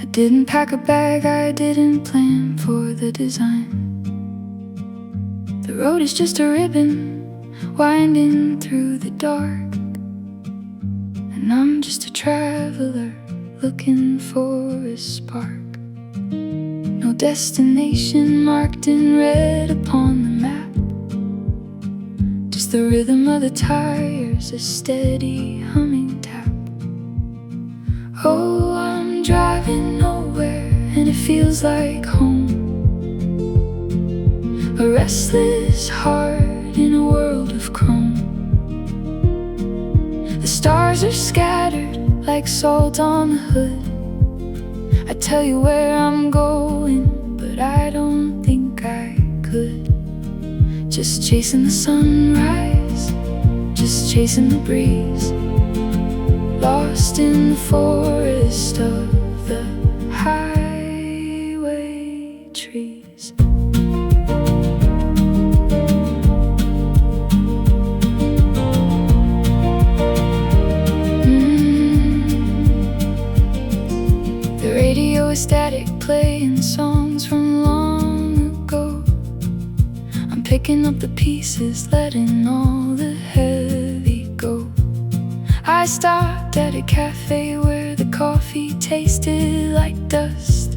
A didn't pack a bag, I didn't plan for the design. The road is just a ribbon winding through the dark, and I'm just a traveler looking for a spark. No destination marked in red upon the map, just the rhythm of the tires, a steady humming tap. Oh, I'm driving nowhere and it feels like home, a restless heart in a world of chrome. The stars are scattered like salt on the hood. I tell you where I'm going, but I don't think I could. Just chasing the sunrise, just chasing the breeze, lost in the forest of the highway trees. The radio is static, playing songs from long ago. I'm picking up the pieces, letting all the heavy go. I stopped at a cafe where the coffee tasted like dust,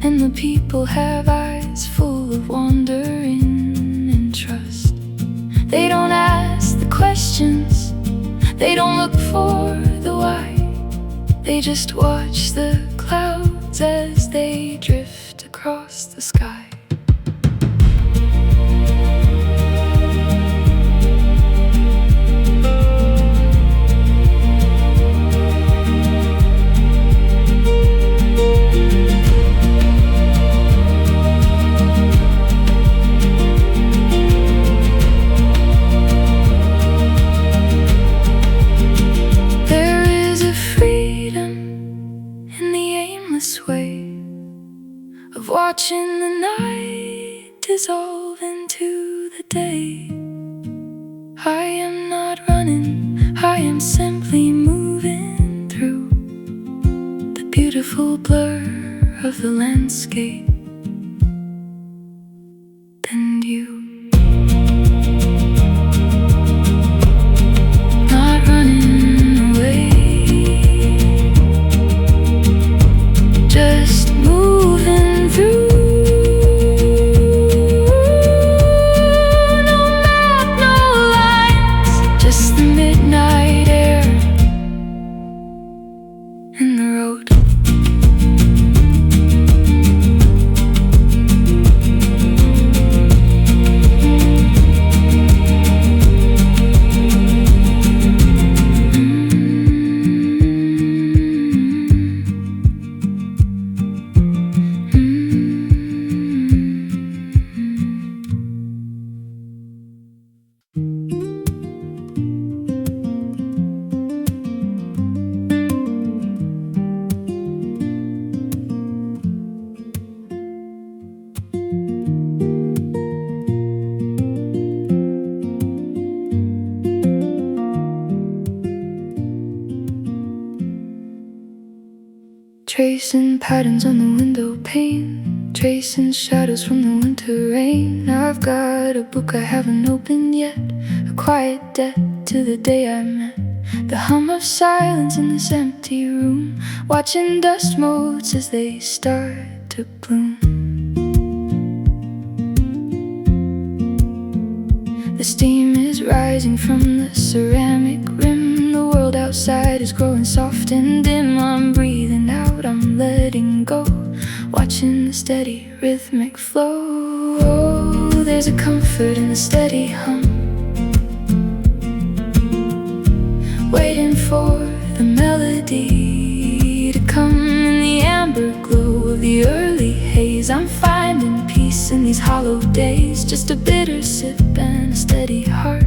and the people have eyes full of wondering and trust. They don't ask the questions, they don't look for the why. They just watch the clouds as they drift across the sky. Way of watching the night dissolve into the day. I am not running, I am simply moving through the beautiful blur of the landscape and you. Not running away, just moving through. No map, no lines, just the midnight air and the road. Tracing patterns on the window pane, tracing shadows from the winter rain. I've got a book I haven't opened yet, a quiet debt to the day I met. The hum of silence in this empty room, watching dust motes as they start to bloom. The steam is rising from the ceramic rim. The world outside is growing soft and dim. I'm breathing out, I'm letting go, watching the steady rhythmic flow. Oh, there's a comfort in the steady hum, waiting for the melody to come. In the amber glow of the early haze, I'm finding peace in these hollow days. Just a bitter sip and a steady heart,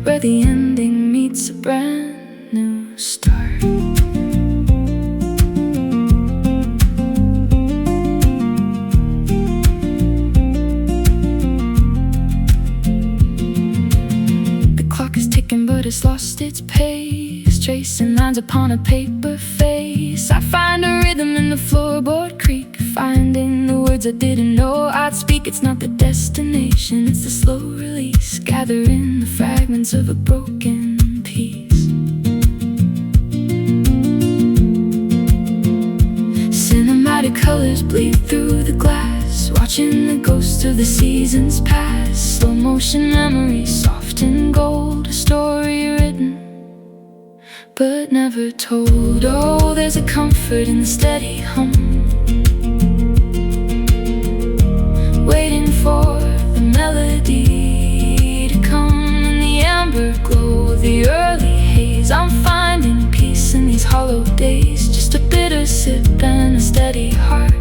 where the ending meets a brand new start. The clock is ticking, but it's lost its pace. tracing lines upon a paper face. I find a rhythm in the floorboard creak, finding the words I didn't know I'd speak. It's not the destination, it's the slow release, gathering the fragments of a broken piece. Cinematic colors bleed through the glass, watching the ghosts of the seasons pass. Slow motion memories, soft and gold, a story written but never told. Oh, there's a comfort in the steady hum, waiting for the melody to come. In the amber glow, the early haze, I'm finding peace in these hollow days. Just a bitter sip and a steady heart,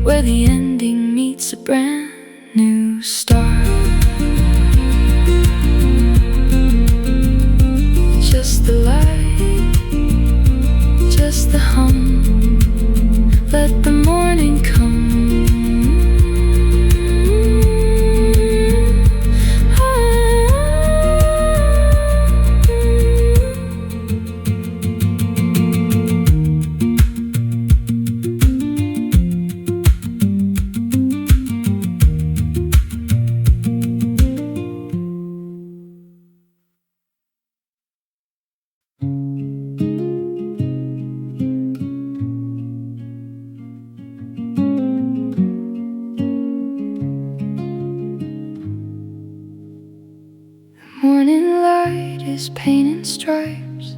where the ending meets a brand new start. Just the light, just the hum, let the morning come. Morning light is painting stripes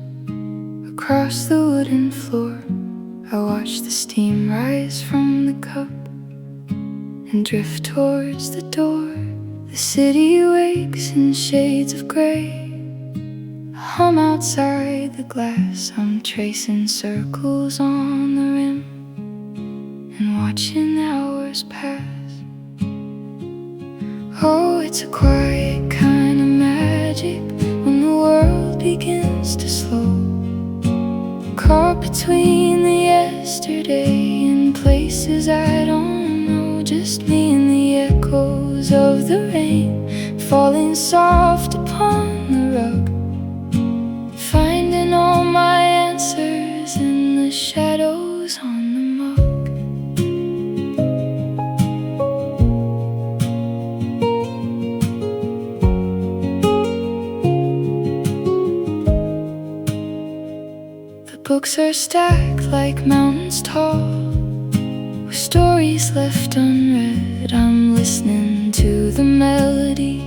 across the wooden floor. I watch the steam rise from the cup and drift towards the door. The city wakes in shades of gray. I hum outside the glass, I'm tracing circles on the rim and watching the hours pass. Oh, it's a quiet kind of magic when the world begins to slow. Caught between the yesterday and places I don't know. Just me and the echoes of the rain falling soft upon the rug, finding all my answers in the shadows on the mug. Books are stacked like mountains tall, with stories left unread. I'm listening to the melody